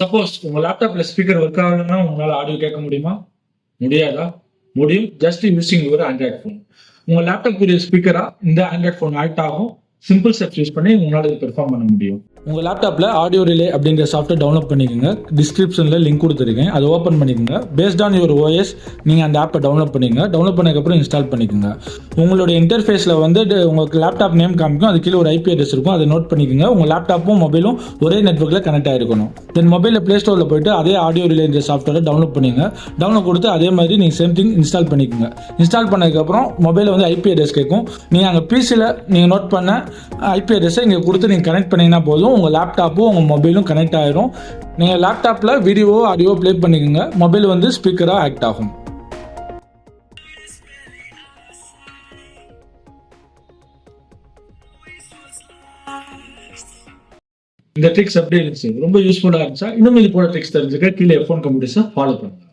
Suppose உங்க லேப்டாப்ல speaker work ஆகலைன்னா உங்களால ஆடியோ கேட்க முடியுமா? முடியாதா? முடியும். ஜஸ்ட் யூசிங் ஒரு ஆண்ட்ராய்ட் ஃபோன். உங்க லேப்டாப் ஸ்பீக்கரா இந்த ஆண்ட்ராய்ட் ஃபோன் ஆக்ட் ஆகும். சிம்பிள் ஸ்டெப்ஸ் யூஸ் பண்ணி உங்களால இது பெர்ஃபார்ம் பண்ண முடியும். உங்க லேப்டாப்ல ஆடியோ ரிலே அப்படிங்கிற சாஃப்ட்வேர் டவுன்லோட் பண்ணிக்கோங்க. டிஸ்கிரிப்ஷன்ல லிங்க் கொடுத்துருக்கேன், அதை ஓப்பன் பண்ணிக்கோங்க. பேஸ்ட் ஆன் யுவர் ஓஎஸ் நீங்க அந்த ஆப்பை டவுன்லோட் பண்ணிக்கோங்க. டவுன்லோட் பண்ணதுக்கப்புறம் இன்ஸ்டால் பண்ணிக்கோங்க. உங்களுடைய இன்டர்ஃபேஸ்ல வந்து உங்களுக்கு லேப்டாப் நேம் காமிக்கும், அது கீழே ஒரு ஐபி அட்ரஸ் இருக்கும், அதை நோட் பண்ணிக்கோங்க. உங்க லேப்டாப்பும் மொபைலும் ஒரே நெட்வொர்க்ல கனெக்ட் ஆயிருக்கணும். தென் மொபைலில் பிளே ஸ்டோர்ல போயிட்டு அதே ஆடியோ ரிலேன்ற சாஃப்ட்வேரை டவுன்லோட் பண்ணிங்க. டவுன்லோட் கொடுத்து அதே மாதிரி நீங்க சேம் திங் இன்ஸ்டால் பண்ணிக்கோங்க. இன்ஸ்டால் பண்ணதுக்கப்புறம் மொபைலில் வந்து ஐபி அட்ரஸ் கேட்கும். நீங்க அங்கே பிசியில் நீங்க நோட் பண்ண ஐபி அட்ரஸை இங்கே கொடுத்து நீங்கள் கனெக்ட் பண்ணிங்கன்னா போதும். உங்கள் லேப்டாப்பும் உங்கள் மொபைலும் கனெக்ட் ஆகிரும். நீங்கள் லேப்டாப்பில் வீடியோ ஆடியோ ப்ளே பண்ணிக்கோங்க. மொபைல் வந்து ஸ்பீக்கராக ஆக்ட் ஆகும். இந்த ட்ரிக்ஸ் எப்படி இருந்துச்சு? ரொம்ப யூஸ்ஃபுல்லாக இருந்துச்சா? இன்னும் இது போல ட்ரிக்ஸ் தெரிஞ்சுக்க கீழே F1 கம்ப்யூட்டர்ஸை ஃபாலோ பண்ணுங்க.